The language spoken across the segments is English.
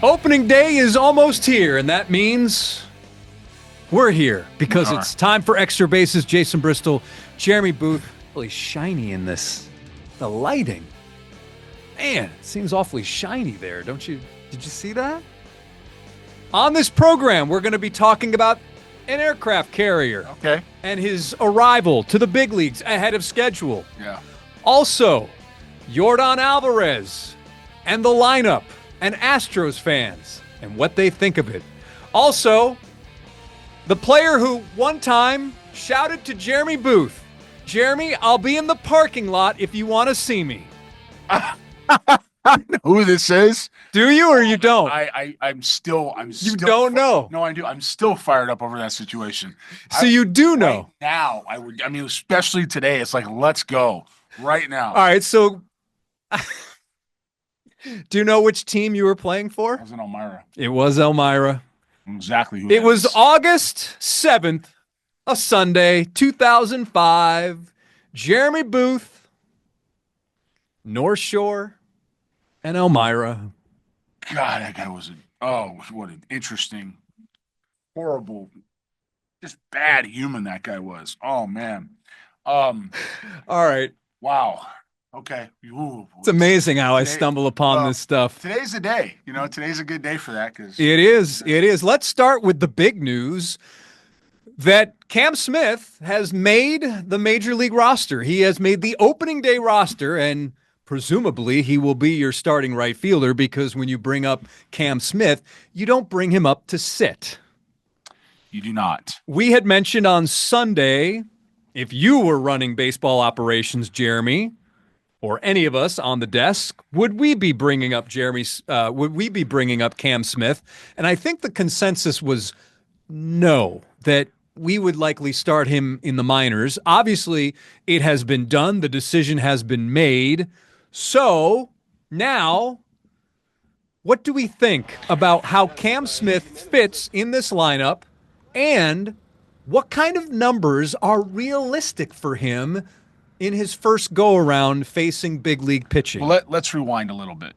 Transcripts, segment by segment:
Opening day is almost here, and that means we're here because it's time for Extra Bases. Jason Bristol, Jeremy Booth. Really shiny in this. The lighting. Man, it seems awfully shiny there, don't you? Did you see that? On this program, we're going to be talking about an aircraft carrier. Okay. And his arrival to the big leagues ahead of schedule. Yeah. Also, Yordan Alvarez and the lineup and Astros fans and what they think of it. Also, the player who one time shouted to Jeremy Booth, "Jeremy, I'll be in the parking lot if you want to see me." I know who this is. Do you or you don't? I'm still. You don't know? No, I do. I'm still fired up over that situation. So you do know. Right now, I mean, especially today, it's like, let's go right now. All right, so do you know which team you were playing for? I was in Elmira. It was Elmira. Exactly who it was. August 7th, a Sunday, 2005. Jeremy Booth, North Shore, and Elmira. God, that guy was what an interesting, horrible, just bad human that guy was. Oh man. All right. Wow. Okay. Ooh, it's amazing how I stumble upon this stuff. Today's the day. You know, today's a good day for that because it is. It is. Let's start with the big news that Cam Smith has made the major league roster. He has made the opening day roster, and presumably he will be your starting right fielder because when you bring up Cam Smith, you don't bring him up to sit. You do not. We had mentioned on Sunday, if you were running baseball operations, Jeremy, or any of us on the desk, would we be bringing up would we be bringing up Cam Smith? And I think the consensus was no, that we would likely start him in the minors. Obviously, it has been done. The decision has been made. So now, what do we think about how Cam Smith fits in this lineup, and what kind of numbers are realistic for him in his first go-around facing big league pitching? Well, let's rewind a little bit.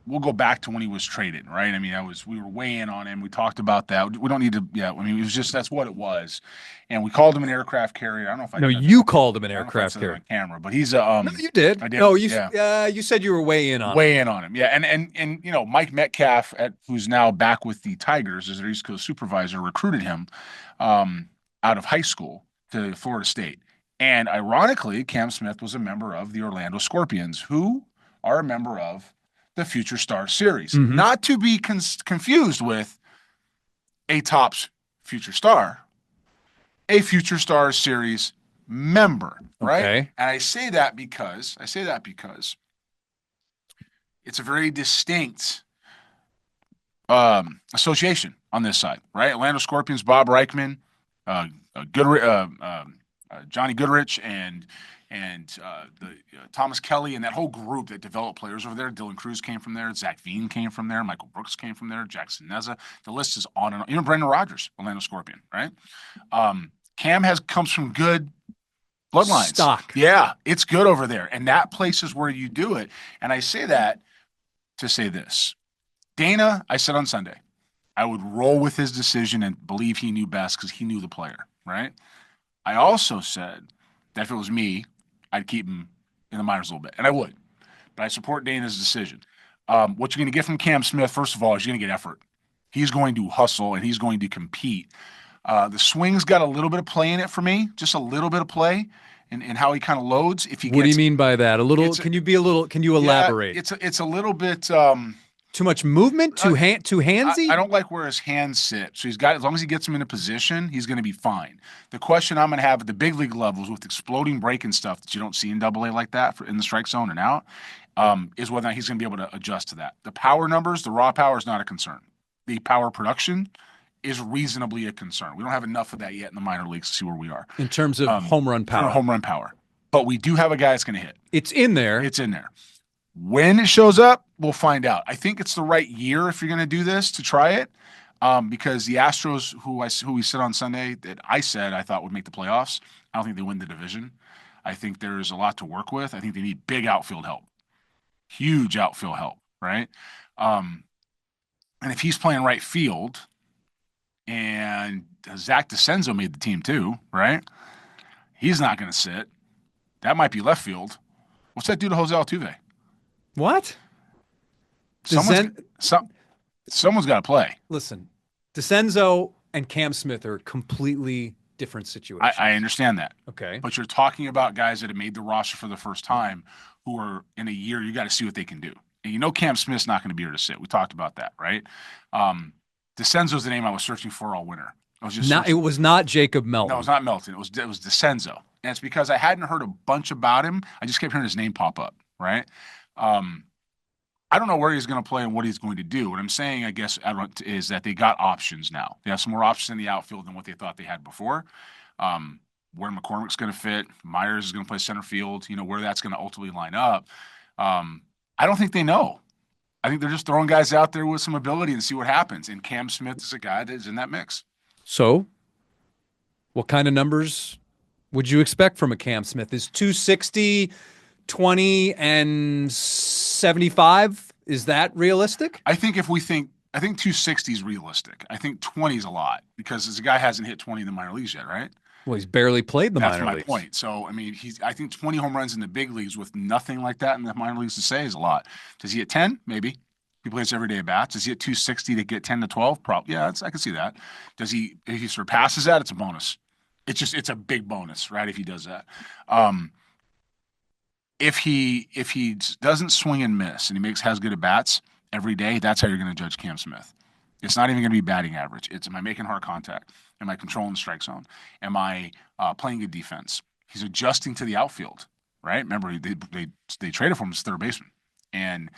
We'll go back to when he was traded, right? I mean, we were way in on him. We talked about that. We don't need to. Yeah, I mean, it was just that's what it was, and we called him an aircraft carrier. I don't know if I. No, you called him an aircraft carrier on camera, but he's a. No, you did. I did. No, you said you were way in on him. Way in on him. Yeah, and you know, Mike Metcalf, who's now back with the Tigers as their East Coast supervisor, recruited him out of high school to Florida State. And ironically, Cam Smith was a member of the Orlando Scorpions, who are a member of the Future Stars series. Mm-hmm. Not to be confused with a Topps Future Star, a Future Stars series member, right? Okay. And I say that because it's a very distinct association on this side, right? Orlando Scorpions, Bob Reichman, Johnny Goodrich and Thomas Kelly and that whole group that developed players over there. Dylan Cruz came from there. Zach Veen came from there. Michael Brooks came from there. Jackson Neza. The list is on and on. Even Brendan Rodgers, Orlando Scorpion, right? Cam comes from good bloodlines. Stock. Yeah, it's good over there. And that place is where you do it. And I say that to say this. Dana, I said on Sunday, I would roll with his decision and believe he knew best because he knew the player, right? I also said that if it was me, I'd keep him in the minors a little bit, and I would. But I support Dana's decision. What you're going to get from Cam Smith, first of all, is you're going to get effort. He's going to hustle, and he's going to compete. The swing's got a little bit of play in it for me, just a little bit of play in how he kind of loads. What do you mean by that? Can you elaborate? It's a little bit too much movement, too handsy? I don't like where his hands sit. So as long as he gets him in a position, he's going to be fine. The question I'm going to have at the big league levels with exploding break and stuff that you don't see in AA like that in the strike zone and out is whether or not he's going to be able to adjust to that. The power numbers, the raw power is not a concern. The power production is reasonably a concern. We don't have enough of that yet in the minor leagues to see where we are. In terms of home run power. Home run power. But we do have a guy that's going to hit. It's in there. It's in there. When it shows up, we'll find out. I think it's the right year if you're going to do this to try it, because the Astros, who we said on Sunday that I said I thought would make the playoffs, I don't think they win the division. I think there's a lot to work with. I think they need big outfield help, huge outfield help, right? And if he's playing right field, and Zach Dezenzo made the team too, right? He's not going to sit. That might be left field. What's that do to Jose Altuve? What? Someone's Dezen some someone's got to play. Listen, Dezenzo and Cam Smith are completely different I situations. understand that, Okay. but you're talking about guys that have made the roster for the first time, who are in a year. You got to see what they can do. And Cam Smith's not going to be here to sit. We talked about that, right? Um, Desenzo's the name I was searching for all winter. I was just Not it searching. was not Jacob No, it's Melton. not Melton. It was Desenzo, and it's because I hadn't heard a bunch about him. I just kept hearing his name pop up, right? Um, I don't know where he's going to play and what he's going to do. What I'm saying, I guess, is that they got options now. They have some more options in the outfield than what they thought they had before. Um, where McCormick's going to fit, Myers is going to play center field. Where that's going to ultimately line up. Um, I don't think they know. I think they're just throwing guys out there with some ability and see what happens. And Cam Smith is a guy that is in that mix. So, what kind of numbers would you expect from a Cam Smith? Is 260, 20, and 75? Is that realistic? I think 260 is realistic. I think 20 is a lot because this guy hasn't hit 20 in the minor leagues yet, right? Well, he's barely played the That's minor my leagues. point. So, I mean, I think 20 home runs in the big leagues with nothing like that in the minor leagues to say is a lot. Does he hit 10? Maybe. He plays every day at bats. Does he hit 260 to get 10 to 12? Probably. Yeah, I can see that. If he surpasses that, it's a bonus. It's a big bonus, right? If he does that. Um, if he doesn't swing and miss and has good at bats every day, that's how you're going to judge Cam Smith. It's not even going to be batting average. It's, am I making hard contact? Am I controlling the strike zone? Am I playing good defense? He's adjusting to the outfield, right? Remember, they traded for him as third baseman, and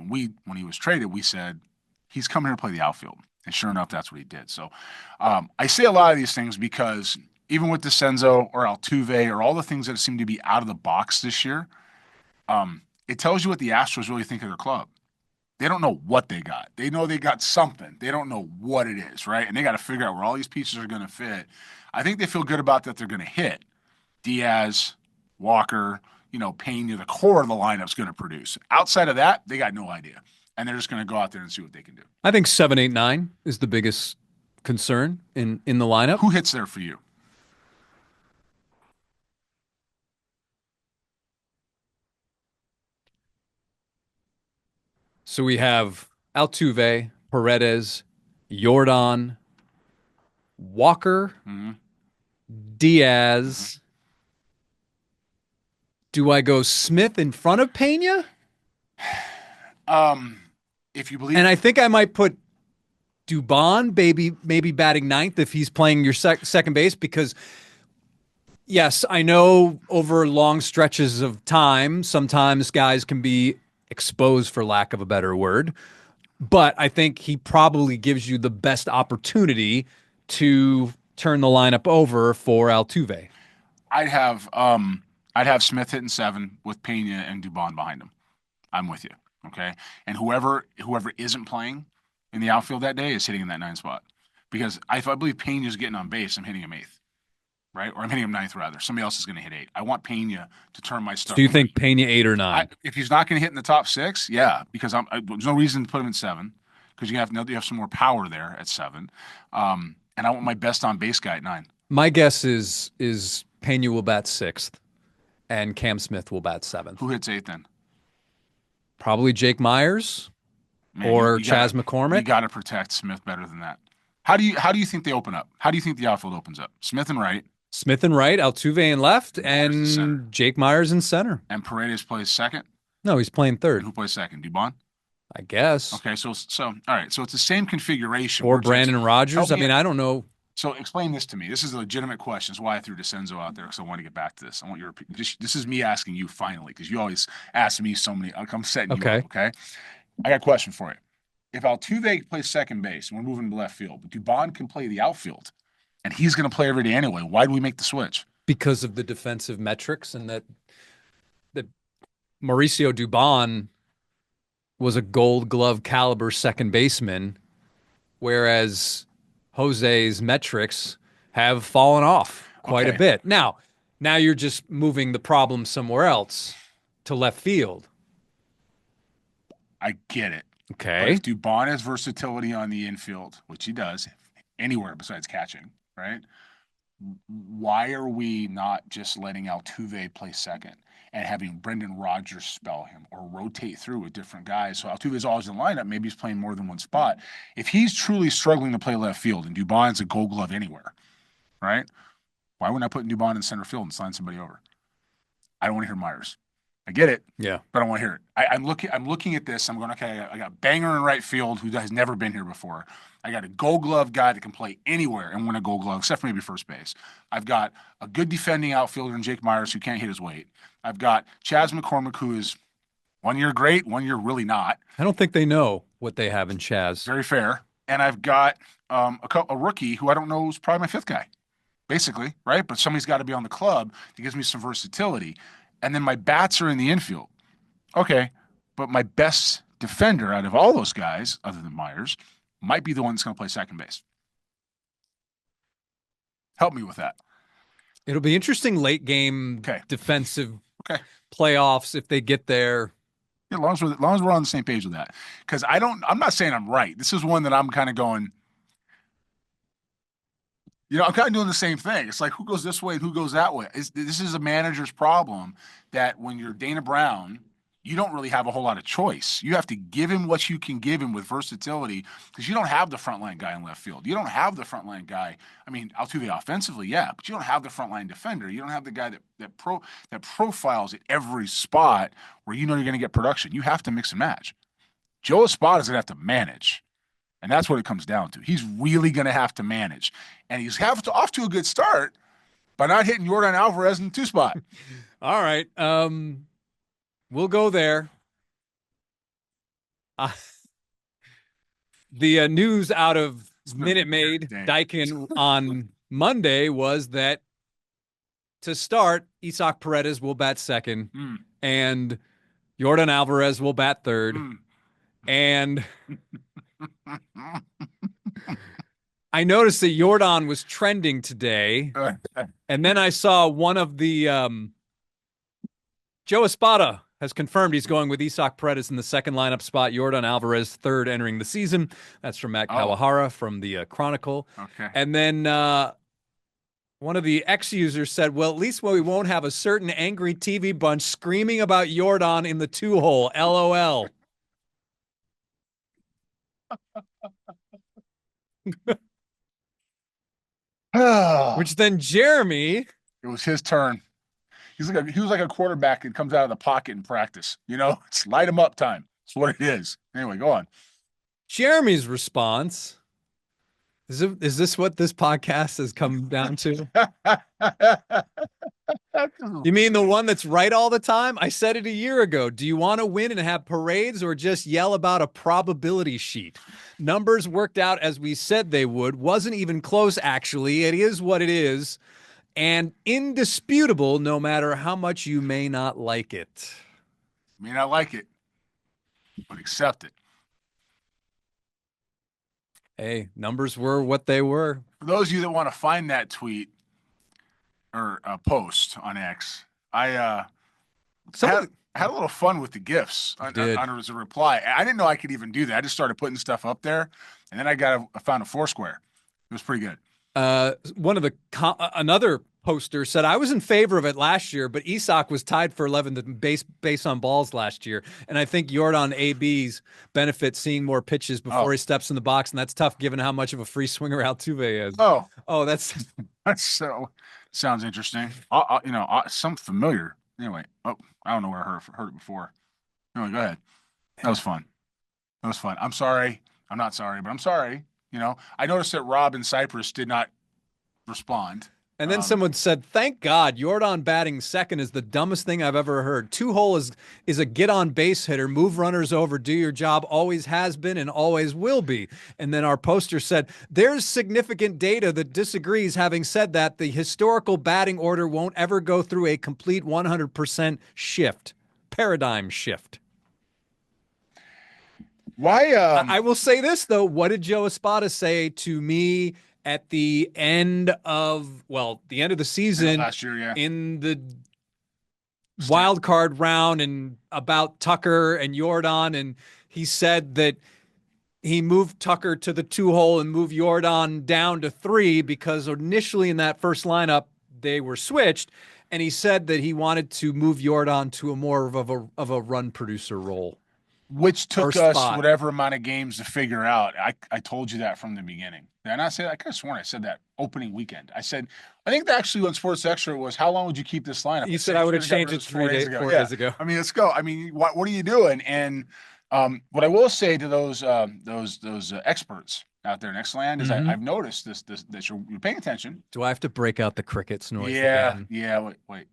when he was traded, we said he's coming here to play the outfield, and sure enough, that's what he did. So I say a lot of these things because even with Desenzo or Altuve or all the things that seem to be out of the box this year, it tells you what the Astros really think of their club. They don't know what they got. They know they got something. They don't know what it is, right? And they got to figure out where all these pieces are going to fit. I think they feel good about that they're going to hit. Diaz, Walker, Pena, the core of the lineup's going to produce. Outside of that, they got no idea. And they're just going to go out there and see what they can do. I think 7, 8, 9 is the biggest concern in the lineup. Who hits there for you? So we have Altuve, Paredes, Yordan, Walker, Mm-hmm. Diaz. Do I go Smith in front of Pena? If you believe, And I think I might put Dubon, maybe batting ninth if he's playing your second base, because yes, I know over long stretches of time, sometimes guys can be exposed, for lack of a better word. But I think he probably gives you the best opportunity to turn the lineup over for Altuve. I'd have um, I'd have Smith hitting seven with Pena and Dubon behind him. I'm with you. Okay. And whoever isn't playing in the outfield that day is hitting in that nine spot. Because if I believe Pena's getting on base, I'm hitting him eighth, right? Or I'm hitting him ninth rather. Somebody else is going to hit eight. I want Pena to turn my So start. do you think Pena 8 or 9? If he's not going to hit in the top six, yeah, because there's no reason to put him in seven because you have some more power there at seven. And I want my best on base guy at nine. My guess is Pena will bat sixth and Cam Smith will bat seventh. Who hits eighth then? Probably Jake Myers Man, or you Chaz gotta, you McCormick. got to protect Smith better than that. How do you think they open up? How do you think the outfield opens up? Smith and right, Smith and right, Altuve in left, Myers in center, and Jake Myers in center. and Paredes plays second. No, he's playing And third, who plays second? Dubon. I guess. Okay, so all right, so it's the same configuration. Or Where Brandon Rogers. help I me mean, I don't know. So explain this to me. This is a legitimate question. This is why I threw Dezenzo out there because I want to get back to this. I want your opinion. This is me asking you finally because you always ask me so many. I'm setting you Okay. up. Okay. I got a question for you. If Altuve plays second base and we're moving to left field, but Dubon can play the outfield, and he's going to play every day anyway, why do we make the switch? Because of the defensive metrics and that Mauricio Dubon was a gold glove caliber second baseman, whereas Jose's metrics have fallen off quite a Okay. bit. Now you're just moving the problem somewhere else to left field. I get it. But Okay. if Dubon has versatility on the infield, which he does, anywhere besides catching, right? Why are we not just letting Altuve play second and having Brendan Rodgers spell him or rotate through with different guys? So Altuve's always in the lineup. Maybe he's playing more than one spot. If he's truly struggling to play left field and Dubon's a gold glove anywhere, right? Why wouldn't I put Dubon in center field and sign somebody over? I don't want to hear Myers. I get it, Yeah. but I don't want to hear it. I'm looking at this. I'm going, okay, I got Banger in right field who has never been here before. I got a gold glove guy that can play anywhere and win a gold glove, except for maybe first base. I've got a good defending outfielder in Jake Myers who can't hit his weight. I've got Chas McCormick, who is 1 year great, 1 year really not. I don't think they know what they have in Chaz. Very fair. And I've got a rookie who I don't know is probably my fifth guy, basically, right? But somebody's got to be on the club that gives me some versatility. And then my bats are in the infield. Okay, but my best defender out of all those guys, other than Myers, might be the one that's going to play second base. Help me with that. It'll be interesting late game Okay. defensive Okay. playoffs if they get there. Yeah, as long as we're on the same page with that. Because I'm not saying I'm right. This is one that I'm kind of going, I'm kind of doing the same thing. It's like who goes this way and who goes that way. This is a manager's problem that when you're Dana Brown, you don't really have a whole lot of choice. You have to give him what you can give him with versatility because you don't have the frontline guy in left field. You don't have the frontline guy. I mean, Altuve offensively, yeah, but you don't have the frontline defender. You don't have the guy that profiles at every spot where you know you're going to get production. You have to mix and match. Joe Espada is going to have to manage. And that's what it comes down to. He's really going to have to manage. And he's off to a good start by not hitting Yordan Alvarez in the two spot. All right. We'll go there. The news out of Minute Maid Daikin on Monday was that to start, Isaac Paredes will bat second and Yordan Alvarez will bat third. And I noticed that Yordan was trending today. And then I saw one of the Joe Espada has confirmed he's going with Isaac Paredes in the second lineup spot. Yordan Alvarez third entering the season. That's from Matt Kawahara from the Chronicle. Okay. And then one of the ex-users said, well, at least we won't have a certain angry TV bunch screaming about Yordan in the two-hole. LOL. Which then Jeremy. It was his turn. He was like a quarterback that comes out of the pocket in practice. It's light him up time. That's what it is. Anyway, go on. Jeremy's response. Is this what this podcast has come down to? You mean the one that's right all the time? I said it a year ago. Do you want to win and have parades or just yell about a probability sheet? Numbers worked out as we said they would. Wasn't even close, actually. It is what it is. And indisputable, no matter how much you may not like it. May not like it, but accept it. Hey, numbers were what they were. For those of you that want to find that tweet or post on X, I had a little fun with the GIFs as a reply. I didn't know I could even do that. I just started putting stuff up there, and then I found a Foursquare. It was pretty good. Another poster said, I was in favor of it last year, but Isak was tied for 11th base on balls last year. And I think Yordan AB's benefit seeing more pitches before he steps in the box. And that's tough given how much of a free swinger Altuve is. Oh, that's so sounds interesting. Some familiar. Anyway, I don't know where I heard it before. Anyway, go ahead. That was fun. I'm sorry. I'm not sorry, but I'm sorry. I noticed that Rob in Cyprus did not respond. And then someone said, thank God, Yordan batting second is the dumbest thing I've ever heard. Two-hole is a get-on-base hitter, move runners over, do your job, always has been and always will be. And then our poster said, there's significant data that disagrees. Having said that, the historical batting order won't ever go through a complete 100% paradigm shift. Why? I will say this, though. What did Joe Espada say to me at the end of the season last year, yeah. in the wild card round and about Tucker and Yordan, and he said that he moved Tucker to the 2 hole and moved Yordan down to 3 because initially in that first lineup they were switched, and he said that he wanted to move Yordan to a more of a run producer role. Which took us whatever amount of games to figure out. I told you that from the beginning. And I said, I could have sworn I said that opening weekend. I said, I think actually on Sports Extra was, how long would you keep this lineup? You said I would have changed it 4 days ago. I mean, let's go. I mean, what are you doing? And what I will say to those experts out there in X-Land is I've noticed this that you're paying attention. Do I have to break out the crickets noise? Yeah, again? yeah. Wait.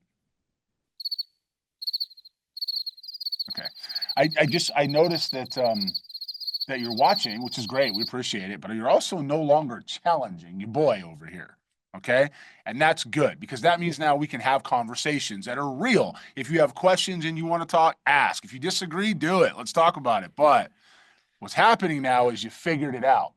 Okay. I noticed that that you're watching, which is great. We appreciate it, but you're also no longer challenging your boy over here. Okay. And that's good because that means now we can have conversations that are real. If you have questions and you want to talk, ask. If you disagree, do it. Let's talk about it. But what's happening now is you figured it out.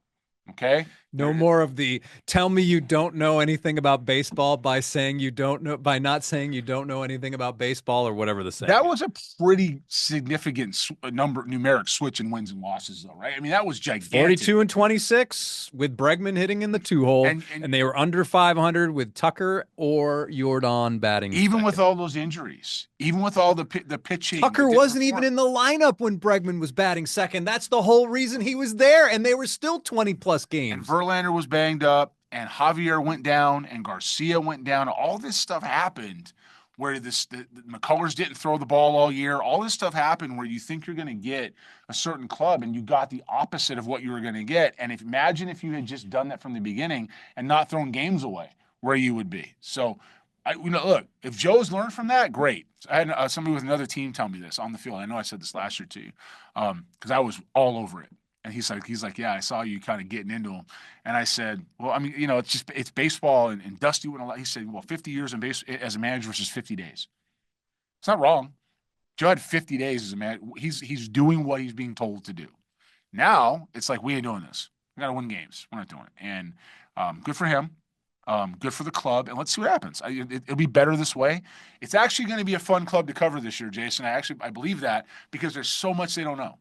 Okay. No more of the tell me you don't know anything about baseball by saying you don't know, by not saying you don't know anything about baseball or whatever the saying. That was a pretty significant numeric switch in wins and losses, though, right? I mean, that was gigantic. 42 and 26 with Bregman hitting in the 2 hole, and they were under 500 with Tucker or Yordan batting. Even with all those injuries, even with all the pitching. Tucker wasn't even in the lineup when Bregman was batting second. That's the whole reason he was there, and they were still 20-plus games. And Verlander was banged up, and Javier went down, and Garcia went down. All this stuff happened where the McCullers didn't throw the ball all year. All this stuff happened where you think you're going to get a certain club, and you got the opposite of what you were going to get. And imagine if you had just done that from the beginning and not thrown games away, where you would be. So, look, if Joe's learned from that, great. I had somebody with another team tell me this on the field. I know I said this last year to you because I was all over it. And he's like, yeah, I saw you kind of getting into him. And I said, well, I mean, it's baseball and Dusty went a lot. He said, well, 50 years in as a manager versus 50 days. It's not wrong. Joe had 50 days as a manager. He's doing what he's being told to do. Now it's like, we ain't doing this. We got to win games. We're not doing it. And good for him. Good for the club. And let's see what happens. It'll be better this way. It's actually going to be a fun club to cover this year, Jason. I believe that because there's so much they don't know.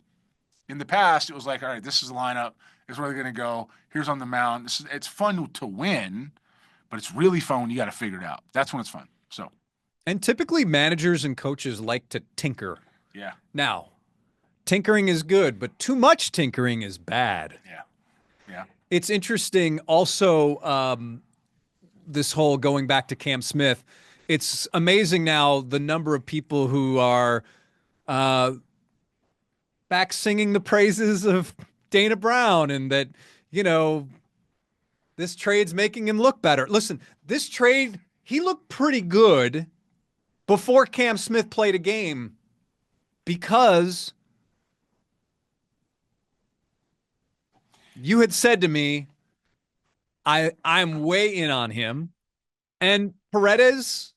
In the past, it was like, all right, this is the lineup. This is where they're going to go. Here's on the mound. It's fun to win, but it's really fun when you got to figure it out. That's when it's fun. So, and typically managers and coaches like to tinker. Yeah. Now, tinkering is good, but too much tinkering is bad. Yeah. Yeah. It's interesting also, this whole going back to Cam Smith. It's amazing now the number of people who are back singing the praises of Dana Brown and that, this trade's making him look better. Listen, this trade, he looked pretty good before Cam Smith played a game because you had said to me, I'm way in on him. And Paredes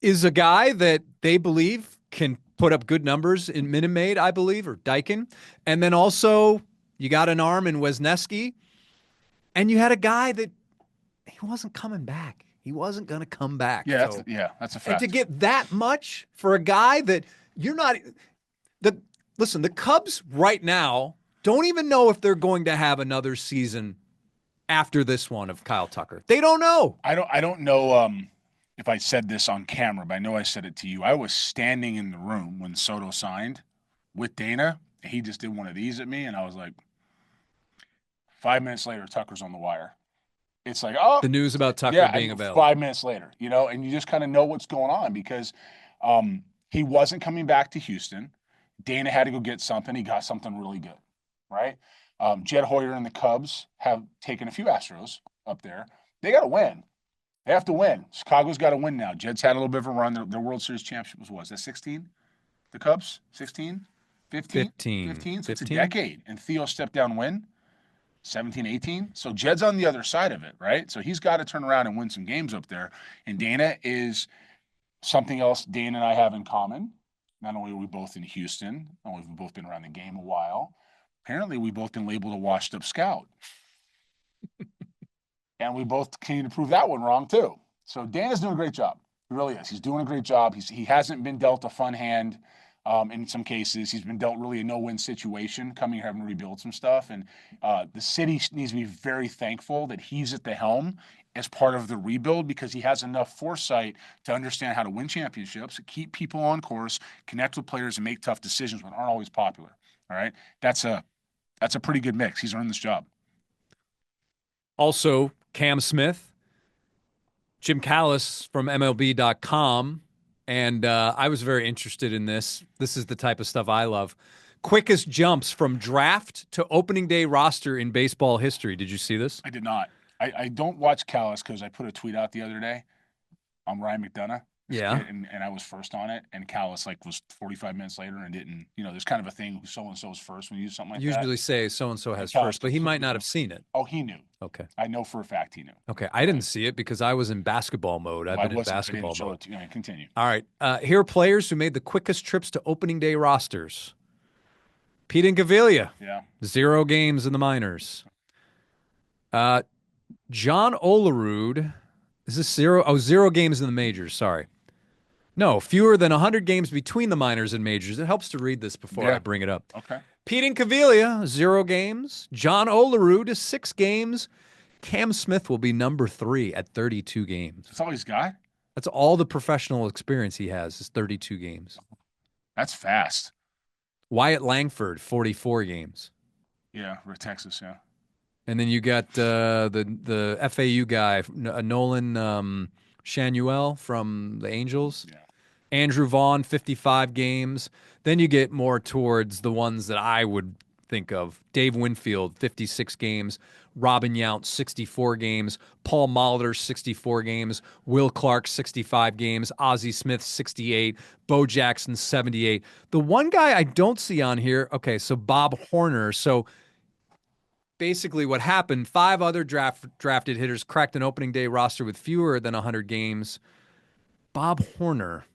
is a guy that they believe can put up good numbers in Minute Maid, I believe, or Daikin. And then also you got an arm in Wisniewski. And you had a guy that he wasn't coming back. He wasn't going to come back. Yeah, that's a fact. And to get that much for a guy that you're not listen, the Cubs right now don't even know if they're going to have another season after this one of Kyle Tucker. They don't know. I don't know if I said this on camera, but I know I said it to you. I was standing in the room when Soto signed with Dana. And he just did one of these at me, and I was like, 5 minutes later, Tucker's on the wire. It's like, oh. The news about Tucker being available. 5 minutes later, and you just kind of know what's going on because he wasn't coming back to Houston. Dana had to go get something. He got something really good, right? Jed Hoyer and the Cubs have taken a few Astros up there. They got to win. They have to win. Chicago's got to win now. Jed's had a little bit of a run. Their World Series championship was that 16? The Cubs? 16? 15? 15? So it's a decade. And Theo stepped down when? 17, 18? So Jed's on the other side of it, right? So he's got to turn around and win some games up there. And Dana is something else Dana and I have in common. Not only are we both in Houston, not only have we both been around the game a while, apparently we've both been labeled a washed-up scout. And we both continue to prove that one wrong, too. So Dana's doing a great job. He really is. He's doing a great job. He hasn't been dealt a fun hand. In some cases, he's been dealt really a no-win situation, coming here having to rebuild some stuff. And the city needs to be very thankful that he's at the helm as part of the rebuild because he has enough foresight to understand how to win championships, keep people on course, connect with players, and make tough decisions when aren't always popular. All right, that's a pretty good mix. He's earned this job. Also, Cam Smith, Jim Callis from MLB.com. And I was very interested in this. This is the type of stuff I love. Quickest jumps from draft to opening day roster in baseball history. Did you see this? I did not. I don't watch Callis because I put a tweet out the other day on Ryan McDonough. Yeah. And I was first on it, and Callis was 45 minutes later and didn't. There's kind of a thing so and so's first when you do something like that. Usually say so and so has Callis first, but he might not have seen it. Oh, he knew. Okay. I know for a fact he knew. Okay. I didn't see it because I was in basketball mode. I've been in basketball mode. Continue. All right. Here are players who made the quickest trips to opening day rosters. Pete Davilla. Yeah. 0 games in the minors. John Olerud. Is this 0? Oh, 0 games in the majors. Sorry. No, fewer than 100 games between the minors and majors. It helps to read this before I bring it up. Okay. Pete Davilla, 0 games. John Olerud, 6 games. Cam Smith will be number 3 at 32 games. That's all he's got? That's all the professional experience he has is 32 games. That's fast. Wyatt Langford, 44 games. Yeah, we're Texas, yeah. And then you got the FAU guy, Nolan Shanuel from the Angels. Yeah. Andrew Vaughn, 55 games. Then you get more towards the ones that I would think of. Dave Winfield, 56 games. Robin Yount, 64 games. Paul Molitor, 64 games. Will Clark, 65 games. Ozzie Smith, 68. Bo Jackson, 78. The one guy I don't see on here, okay, so Bob Horner. So basically what happened, 5 other drafted hitters cracked an opening day roster with fewer than 100 games. Bob Horner.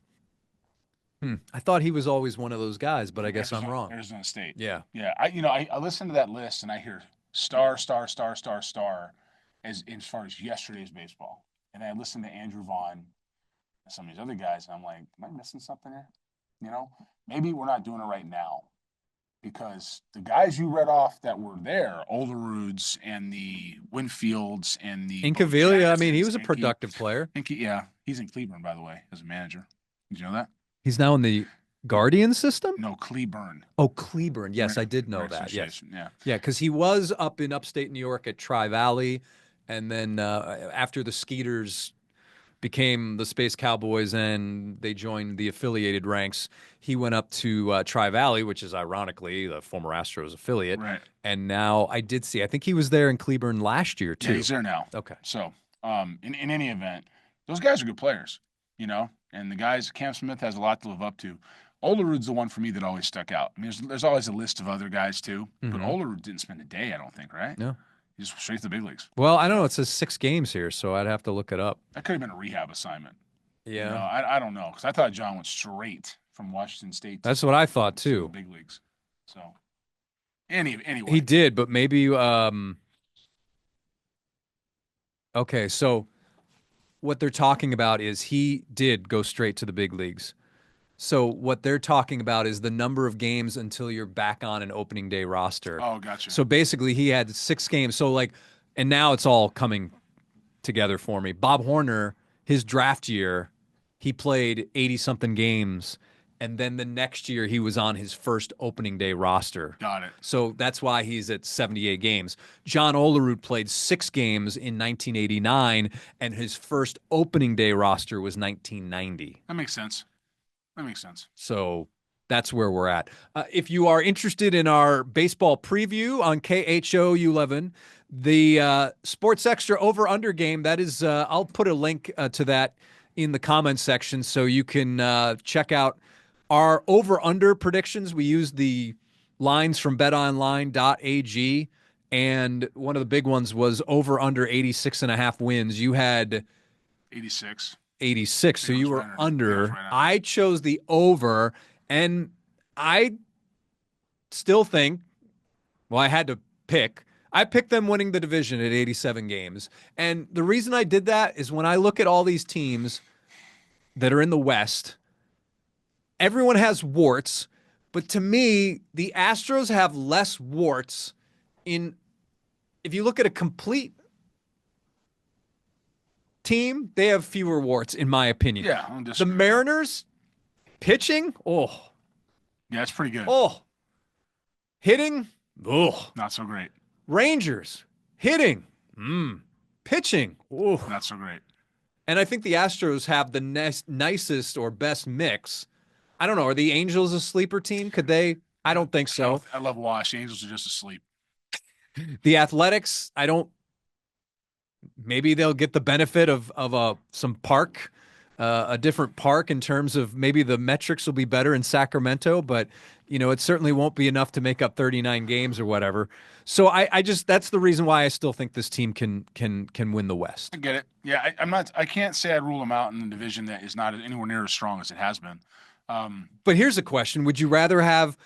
I thought he was always one of those guys, but I guess I'm wrong. Arizona State. Yeah. Yeah. I listen to that list and I hear star, star, star, star, star as far as yesterday's baseball. And I listen to Andrew Vaughn and some of these other guys, and I'm like, am I missing something here? Maybe we're not doing it right now. Because the guys you read off that were there, Oleruds and the Winfields and the Incaviglia, I mean, he was a productive player. Yeah, he's in Cleburne, by the way, as a manager. Did you know that? He's now in the Guardian system? No, Cleburne. Oh, Cleburne. Yes, I did know that. Yes. Yeah. Yeah, because he was up in upstate New York at Tri-Valley. And then after the Skeeters became the Space Cowboys and they joined the affiliated ranks, he went up to Tri-Valley, which is ironically the former Astros affiliate. Right. And now I did see, I think he was there in Cleburne last year too. Yeah, he's there now. Okay. So in any event, those guys are good players, and the guys, Cam Smith has a lot to live up to. Olerud's the one for me that always stuck out. I mean, there's always a list of other guys too, but Olerud didn't spend a day, I don't think, right? No. He just straight to the big leagues. Well, I don't know. It says 6 games here, so I'd have to look it up. That could have been a rehab assignment. Yeah. I don't know, because I thought John went straight from Washington State. That's what I thought too. Big leagues. So anyway, he did, but maybe. Okay, so what they're talking about is he did go straight to the big leagues. So what they're talking about is the number of games until you're back on an opening day roster. Oh, gotcha. So basically, he had 6 games. So and now it's all coming together for me. Bob Horner, his draft year, he played 80-something games, and then the next year he was on his first opening day roster. Got it. So that's why he's at 78 games. John Olerud played 6 games in 1989, and his first opening day roster was 1990. That makes sense. So that's where we're at. If you are interested in our baseball preview on KHOU 11, the Sports Extra over-under game, that is, I'll put a link to that in the comments section so you can check out our over-under predictions. We use the lines from betonline.ag, and one of the big ones was over-under 86.5 wins. You had 86. 86, so you were right under. right I chose the over, and I still think, well, I had to pick. I picked them winning the division at 87 games. And the reason I did that is when I look at all these teams, that are in the West. Everyone has warts, but to me, the Astros have less warts in if you look at a complete team, they have fewer warts, in my opinion. Yeah, I don't The disagree. Mariners pitching, Yeah, it's pretty good. hitting, Not so great. Rangers hitting, pitching, Not so great. and I think the Astros have the nicest or best mix. I don't know. Are the Angels a sleeper team? Could they? I don't think so. I love Wash. Angels are just asleep. The Athletics, I don't. Maybe they'll get the benefit of some park, a different park in terms of maybe the metrics will be better in Sacramento, but it certainly won't be enough to make up 39 games or whatever. So I just that's the reason why I still think this team can win the West. I get it. Yeah, I'm not. I can't say I'd rule them out in a division that is not anywhere near as strong as it has been. But here's a question: would you rather have,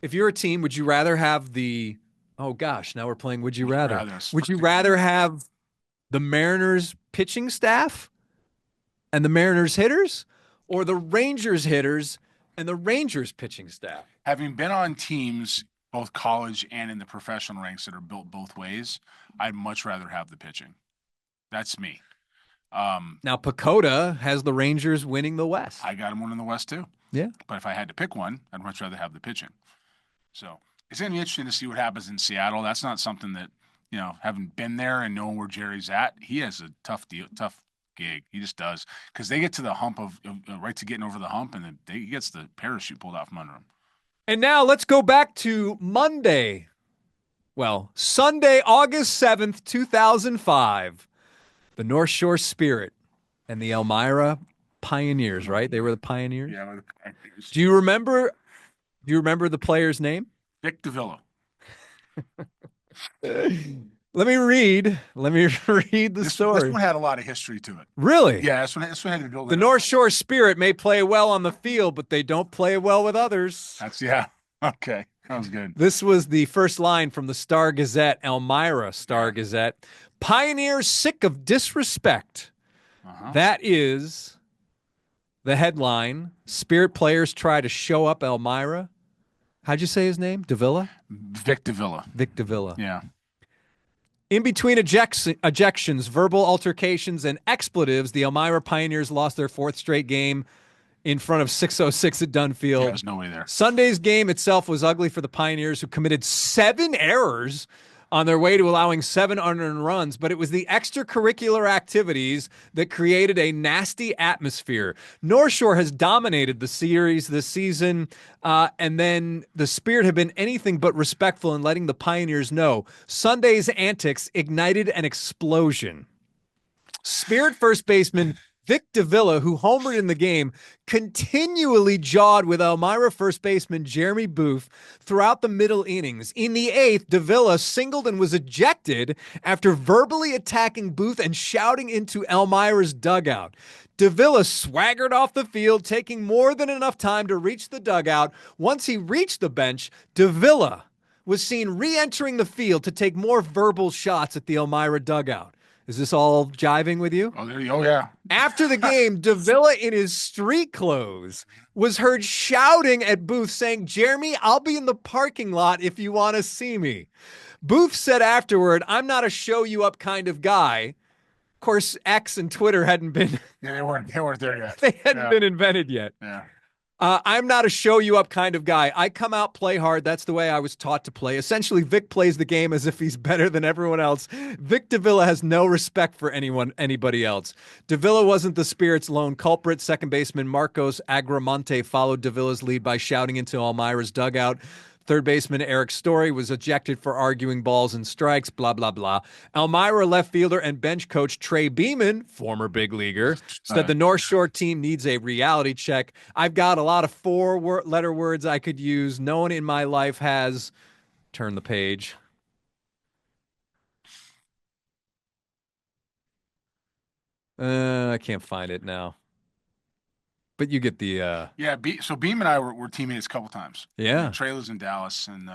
if you're a team, would you rather have the? Oh gosh, now we're playing. Would you rather? Would you rather have the Mariners pitching staff and the Mariners hitters, or the Rangers hitters and the Rangers pitching staff? Having been on teams, both college and in the professional ranks that are built both ways, I'd much rather have the pitching. That's me. Now, Pacoda has the Rangers winning the West. I got him one in the West too. Yeah. But if I had to pick one, I'd much rather have the pitching. So it's going to be interesting to see what happens in Seattle. That's not something that, having been there and knowing where Jerry's at, he has a tough gig. He just does, because they get to the hump of right to getting over the hump, and then he gets the parachute pulled out from under him. And now let's go back to Monday. Well, Sunday, August 7th, 2005. The North Shore Spirit and the Elmira Pioneers, right? They were the Pioneers. Yeah. Do you remember the player's name? Vic Davilla. Let me read the story. This one had a lot of history to it. Really? Yeah, this one had to build. The North Shore Spirit may play well on the field, but they don't play well with others. Okay. That was good. This was the first line from the Star Gazette, Elmira Star Gazette. Pioneers sick of disrespect. That is the headline. Spirit players try to show up Elmira. How'd you say his name? Davilla? Vic Davilla. Vic Davilla. Yeah. In between ejections, verbal altercations, and expletives, the Elmira Pioneers lost their fourth straight game in front of 606 at Dunn Field. Yeah, there's nobody there. Sunday's game itself was ugly for the Pioneers, who committed 7 errors on their way to allowing 7 unearned runs, but it was the extracurricular activities that created a nasty atmosphere. North Shore has dominated the series this season, and then the Spirit have been anything but respectful in letting the Pioneers know. Sunday's antics ignited an explosion. Spirit first baseman Vic Davilla, who homered in the game, continually jawed with Elmira first baseman Jeremy Booth throughout the middle innings. In the 8th, Davilla singled and was ejected after verbally attacking Booth and shouting into Elmira's dugout. Davilla swaggered off the field, taking more than enough time to reach the dugout. Once he reached the bench, Davilla was seen re-entering the field to take more verbal shots at the Elmira dugout. Is this all jiving with you? Oh, yeah. After the game, Davilla, in his street clothes, was heard shouting at Booth, saying, "Jeremy, I'll be in the parking lot if you want to see me." Booth said afterward, "I'm not a show you up kind of guy." Of course, X and Twitter hadn't been. Yeah, they weren't there yet. They hadn't been invented yet. Yeah. I'm not a show you up kind of guy. I come out, play hard. That's the way I was taught to play. Essentially, Vic plays the game as if he's better than everyone else. Vic Davilla has no respect for anybody else. Davilla wasn't the Spirit's lone culprit. Second baseman Marcos Agramonte followed Davilla's lead by shouting into Elmira's dugout. Third baseman Eric Story was ejected for arguing balls and strikes, blah, blah, blah. Elmira left fielder and bench coach Trey Beeman, former big leaguer, said the North Shore team needs a reality check. I've got a lot of 4-letter words I could use. No one in my life has. Turn the page. I can't find it now. But you get the Yeah. So Beam and I were teammates a couple times. Yeah. Trey lives in Dallas, and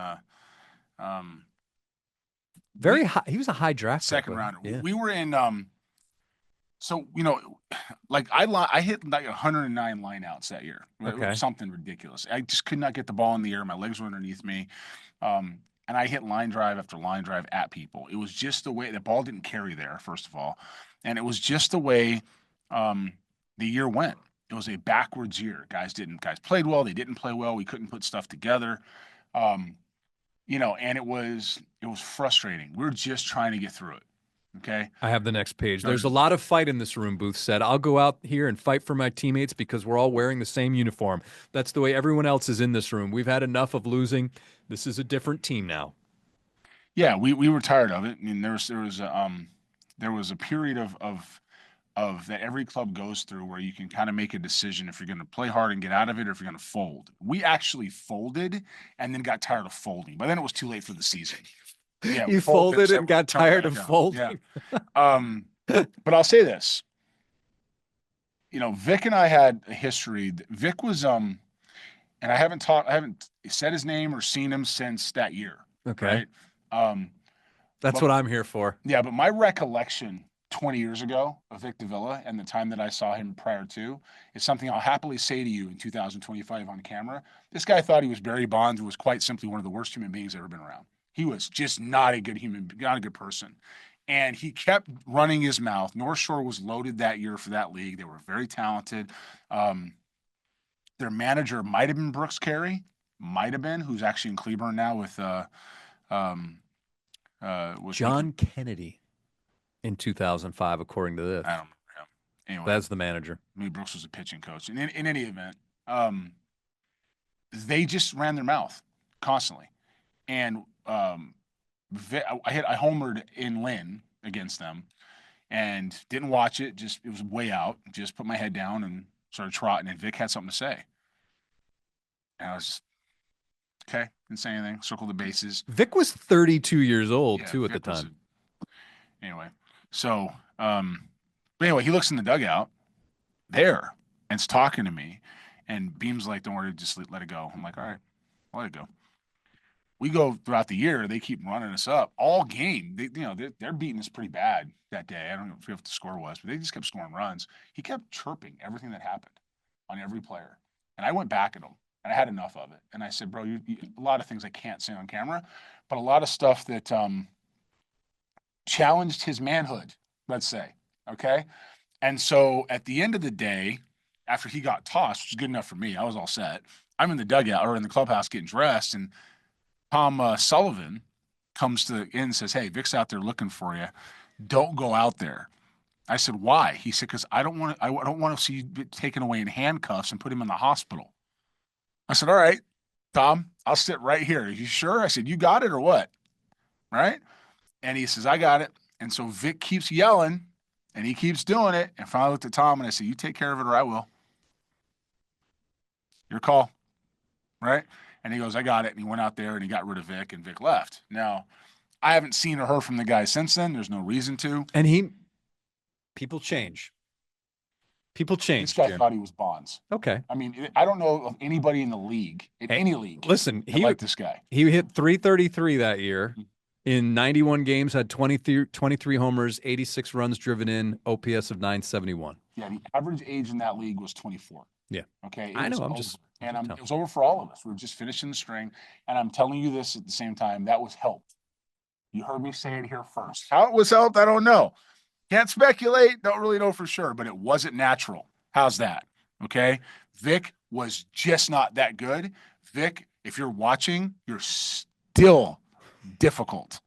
very high. He was a high draft second pick, rounder. Yeah. We were in So, like I hit like 109 lineouts that year. It was Okay. something ridiculous. I just could not get the ball in the air. My legs were underneath me. And I hit line drive after line drive at people. It was just the way the ball didn't carry there, first of all. And it was just the way um, the year went. It was a backwards year. Guys played well, they didn't play well. We couldn't put stuff together. Um, and it was frustrating. We were just trying to get through it. Okay. I have the next page. There There's a was lot of fight in this room, Booth said. I'll go out here and fight for my teammates because we're all wearing the same uniform. That's the way everyone else is in this room. We've had enough of losing. This is a different team now. Yeah, we were tired of it. I mean, there was a period of that every club goes through where you can kind of make a decision if you're going to play hard and get out of it or if you're going to fold. We actually folded and then got tired of folding. By then it was too late for the season. Yeah, we You folded and got tired of Yeah. folding. But I'll say this. Vic and I had a history. Vic was and I haven't said his name or seen him since that year. Okay. Right. Um, That's but what I'm here for. Yeah, but my recollection 20 years ago of Vic Davilla and the time that I saw him prior to is something I'll happily say to you in 2025 on camera. This guy thought he was Barry Bonds and was quite simply one of the worst human beings I've ever been around. He was just not a good person. And he kept running his mouth. North Shore was loaded that year for that league. They were very talented. Um, their manager might have been Brooks Carey, might have been, who's actually in Cleburne now um, with John Kennedy in 2005, according to this. I don't remember him. Anyway, That's the manager. maybe Brooks was a pitching coach. And in any event, they just ran their mouth constantly. And I homered in Lynn against them and didn't watch it. Just it was way out. Just put my head down and started trotting. And Vic had something to say. And I was just, okay, didn't say anything. Circled the bases. Vic was 32 years old, Yeah, too, at the Vic was time. anyway, so but anyway, he looks in the dugout there and is talking to me, and Beam's like, "Don't worry, just let it go." I'm like, "All right, I'll let it go." We go throughout the year; they keep running us up all game. They're beating us pretty bad that day. I don't know what the score was, but they just kept scoring runs. He kept chirping everything that happened on every player, and I went back at him, and I had enough of it. And I said, "Bro, a lot of things I can't say on camera, but a lot of stuff that challenged his manhood, let's say." Okay. And so at the end of the day, after he got tossed, which is good enough for me, I was all set. I'm in the dugout or in the clubhouse getting dressed, and Tom Sullivan comes to the inn and says, "Hey, Vic's out there looking for you. Don't go out there." I said, "Why?" He said, "Because I don't want to see you get taken away in handcuffs and put him in the hospital." I said, "All right, Tom, I'll sit right here. Are you sure?" I said, "You got it or what?" Right? And he says, "I got it." And so Vic keeps yelling and he keeps doing it. And finally I looked at Tom and I said, "You take care of it or I will. Your call." Right? And he goes, "I got it." And he went out there and he got rid of Vic and Vic left. Now, I haven't seen or heard from the guy since then. There's no reason to. And people change. People change, This guy Jim. thought he was Bonds. Okay. I mean, I don't know of anybody in the league, in Hey, any league, listen, that liked this guy. he hit 333 that year. In 91 games, had 23 homers, 86 runs driven in, OPS of 971. Yeah, the average age in that league was 24. Yeah. Okay. I know. Was I'm over. just And telling. it was over for all of us. We were just finishing the string. And I'm telling you this at the same time, that was help. You heard me say it here first. How it was helped, I don't know. Can't speculate. Don't really know for sure, but it wasn't natural. How's that? Okay. Vic was just not that good. Vic, if you're watching, you're still difficult.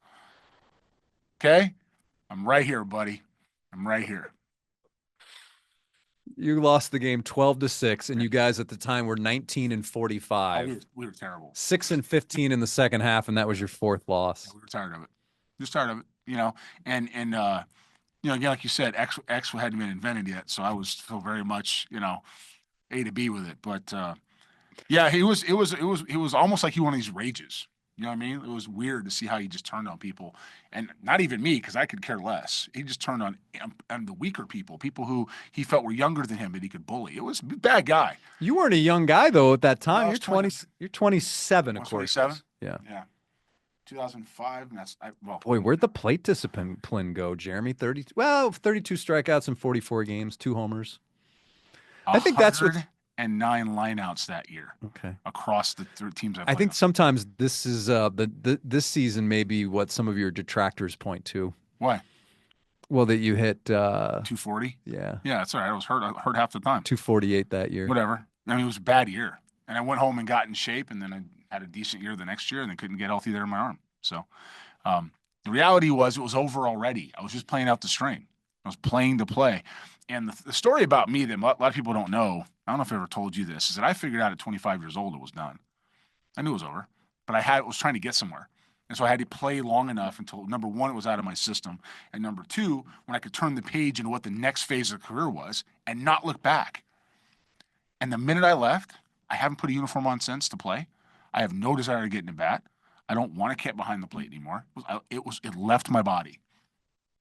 Okay. I'm right here, buddy. I'm right here. You lost the game 12-6, and you guys at the time were 19 and 45. We were terrible. 6 and 15 in the second half, and that was your fourth loss. Yeah, we were tired of it. Just tired of it, and again, like you said, X hadn't been invented yet, so I was still very much, A to B with it. But yeah, it was almost like he one of these rages. You know what I mean? It was weird to see how he just turned on people, and not even me because I could care less. He just turned on the weaker people who he felt were younger than him that he could bully. It was a bad guy. You weren't a young guy though at that time. No, I You're was 20. You're 27, I was according. 27? Yeah. Yeah. 2005, and Boy, where'd the plate discipline go, Jeremy? 32 strikeouts in 44 games, 2 homers. I think that's what 109 lineouts that year. Okay. Across the teams I played. I think sometimes this is this season may be what some of your detractors point to. Why? Well, that you hit 240. Yeah. Yeah, that's all right. I was hurt. I hurt half the time. 248 that year. Whatever. I mean, it was a bad year, and I went home and got in shape, and then I had a decent year the next year, and then couldn't get healthy there in my arm. So, the reality was it was over already. I was just playing out the string. I was playing to play. And the story about me that a lot of people don't know, I don't know if I ever told you this, is that I figured out at 25 years old it was done. I knew it was over, but I was trying to get somewhere. And so I had to play long enough until, number one, it was out of my system. And number two, when I could turn the page into what the next phase of the career was and not look back. And the minute I left, I haven't put a uniform on since to play. I have no desire to get in a bat. I don't want to get behind the plate anymore. It left my body.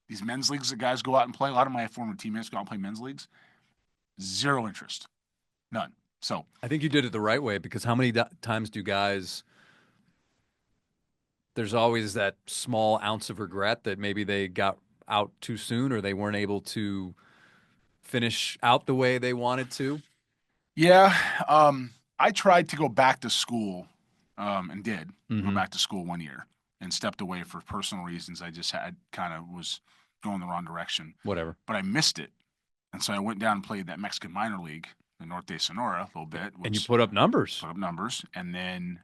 These men's leagues that guys go out and play, a lot of my former teammates go out and play men's leagues. Zero interest. None. So I think you did it the right way, because how many times do guys, there's always that small ounce of regret that maybe they got out too soon or they weren't able to finish out the way they wanted to? Yeah. I tried to go back to school and did go back to school 1 year and stepped away for personal reasons. I just was going the wrong direction. Whatever. But I missed it. And so I went down and played that Mexican minor league, the Norte de Sonora, a little bit. And you put up numbers. Put up numbers. And then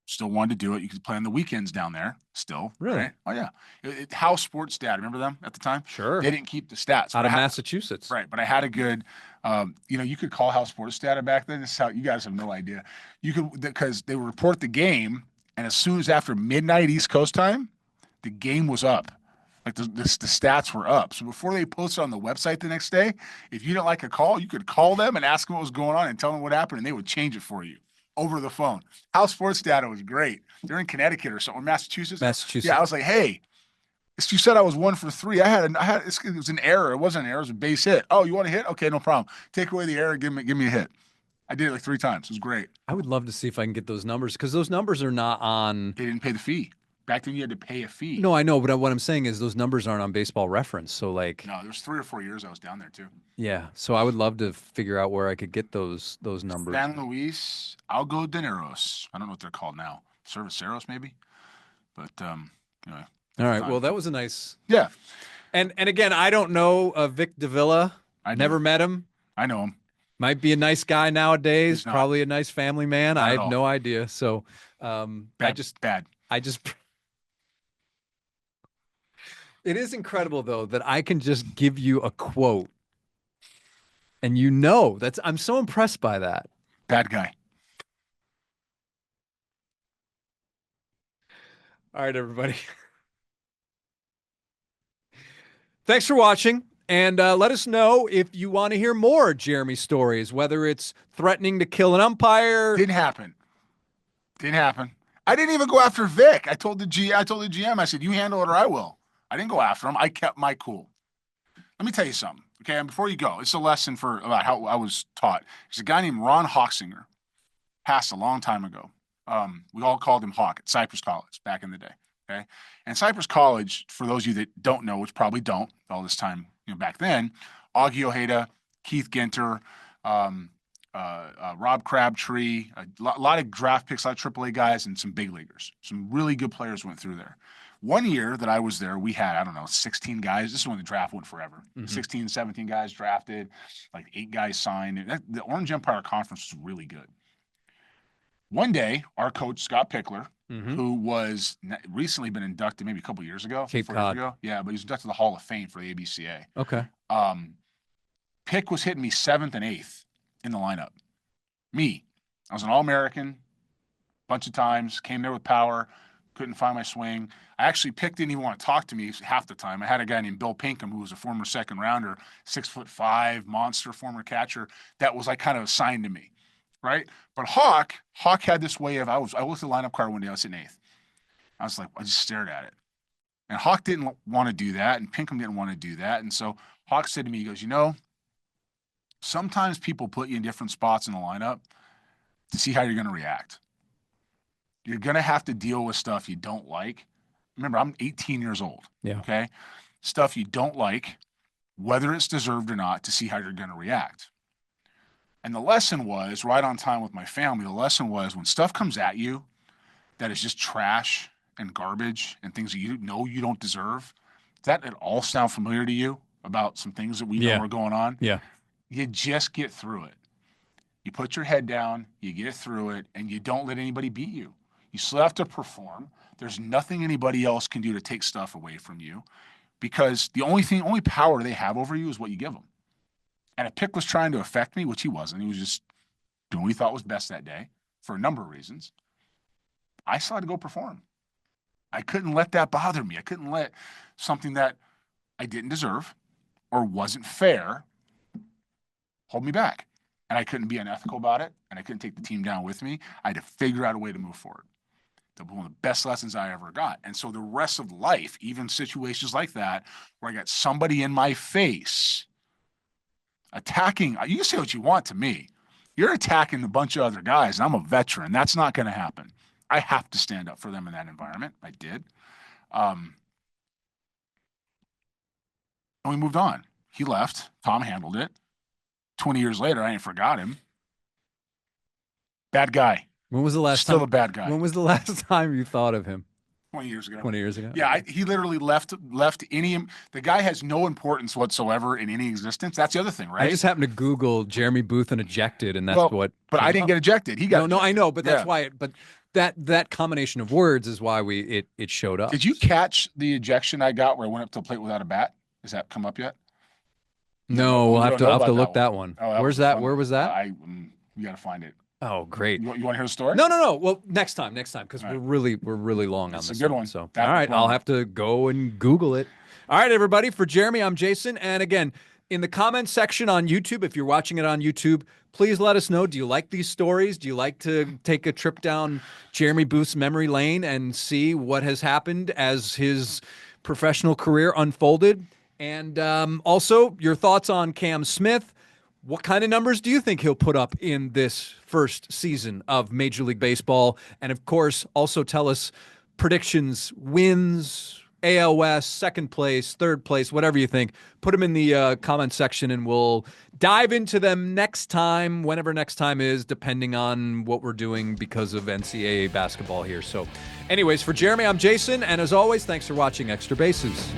still wanted to do it. You could play on the weekends down there still. Really? Right? Oh, yeah. KHOU Sports Data, remember them at the time? Sure. They didn't keep the stats. Out of Massachusetts. Right. But I had a good, you could call KHOU Sports Data back then. This is how, you guys have no idea. You could, because they would report the game, and as soon as after midnight East Coast time, the game was up. Like the stats were up. So before they posted on the website the next day, if you didn't like a call, you could call them and ask them what was going on and tell them what happened, and they would change it for you over the phone. KHOU Sports Data was great. They're in Connecticut or something, Massachusetts. Yeah, I was like, hey, you said I was 1 for 3. It was an error. It wasn't an error. It was a base hit. Oh, you want a hit? Okay, no problem. Take away the error. Give me a hit. I did it like 3 times. It was great. I would love to see if I can get those numbers, because those numbers are not on. They didn't pay the fee. Back then, you had to pay a fee. No, I know, but what I'm saying is those numbers aren't on Baseball Reference. So, like, no, there's 3 or 4 years I was down there too. Yeah, so I would love to figure out where I could get those numbers. San Luis Algodoneros. I don't know what they're called now. Cerveceros, maybe. But anyway. All right. Well, that was a nice. Yeah. And again, I don't know Vic Davilla. I never met him. I know him. Might be a nice guy nowadays. Probably a nice family man. I have no idea. So, bad. It is incredible, though, that I can just give you a quote, and I'm so impressed by that. Bad guy. All right, everybody. Thanks for watching, and let us know if you want to hear more Jeremy stories, whether it's threatening to kill an umpire. Didn't happen. I didn't even go after Vic. I told the GM, I said, you handle it or I will. I didn't go after him. I kept my cool. Let me tell you something, okay? And before you go, it's a lesson about how I was taught. There's a guy named Ron Hawksinger, passed a long time ago. We all called him Hawk at Cypress College back in the day, okay? And Cypress College, for those of you that don't know, which probably don't all this time, back then, Augie Ojeda, Keith Ginter, Rob Crabtree, a lot of draft picks, a lot of AAA guys, and some big leaguers. Some really good players went through there. 1 year that I was there, we had, 16 guys. This is when the draft went forever. 16, 17 guys drafted, like 8 guys signed. The Orange Empire Conference was really good. One day, our coach, Scott Pickler, who was recently been inducted maybe a couple years ago. Cape Cod. Years ago. Yeah, but he was inducted to the Hall of Fame for the ABCA. Okay. Pick was hitting me 7th and 8th in the lineup. Me. I was an All-American a bunch of times, came there with power, couldn't find my swing. Pick didn't even want to talk to me half the time. I had a guy named Bill Pinkham, who was a former second rounder, 6'5", monster, former catcher, that was like kind of assigned to me, right? But Hawk had this way of, I looked at the lineup card one day, I was sitting 8th. I was like, I just stared at it. And Hawk didn't want to do that, and Pinkham didn't want to do that. And so Hawk said to me, he goes, sometimes people put you in different spots in the lineup to see how you're going to react. You're going to have to deal with stuff you don't like. Remember, I'm 18 years old. Yeah. Okay. Stuff you don't like, whether it's deserved or not, to see how you're going to react. And the lesson was right on time with my family. The lesson was when stuff comes at you that is just trash and garbage and things that you know you don't deserve, does that at all sound familiar to you about some things that we know are going on? Yeah. You just get through it. You put your head down, you get through it, and you don't let anybody beat you. You still have to perform. There's nothing anybody else can do to take stuff away from you because the only power they have over you is what you give them. And if Pick was trying to affect me, which he wasn't, he was just doing what he thought was best that day for a number of reasons, I still had to go perform. I couldn't let that bother me. I couldn't let something that I didn't deserve or wasn't fair hold me back. And I couldn't be unethical about it, and I couldn't take the team down with me. I had to figure out a way to move forward. That was one of the best lessons I ever got. And so the rest of life, even situations like that, where I got somebody in my face attacking, you can say what you want to me. You're attacking a bunch of other guys, and I'm a veteran. That's not going to happen. I have to stand up for them in that environment. I did. And we moved on. He left. Tom handled it. 20 years later, I ain't forgot him. Bad guy. When was the last Still time? a bad guy. When was the last time you thought of him? 20 years ago. 20 years ago? Yeah, he literally left any. The guy has no importance whatsoever in any existence. That's the other thing, right? I just happened to Google Jeremy Booth and ejected, and that's what. But I didn't get ejected. He got. No, I know, but that's why. But that combination of words is why it showed up. Did you catch the ejection I got where I went up to the plate without a bat? Has that come up yet? No, we'll have to look that one. Oh, Where's that? Where was that? You got to find it. Oh, great. You want to hear the story? No. Well, next time, because we're really long on this. It's a good one. So, all right, I'll have to go and Google it. All right, everybody. For Jeremy, I'm Jason, and again, in the comments section on YouTube, if you're watching it on YouTube, please let us know. Do you like these stories? Do you like to take a trip down Jeremy Booth's memory lane and see what has happened as his professional career unfolded? And also, your thoughts on Cam Smith. What kind of numbers do you think he'll put up in this first season of Major League Baseball? And of course, also tell us predictions, wins, AL West, second place, third place, whatever you think. Put them in the comment section and we'll dive into them next time, whenever next time is, depending on what we're doing because of NCAA basketball here. So anyways, for Jeremy, I'm Jason. And as always, thanks for watching Extra Bases.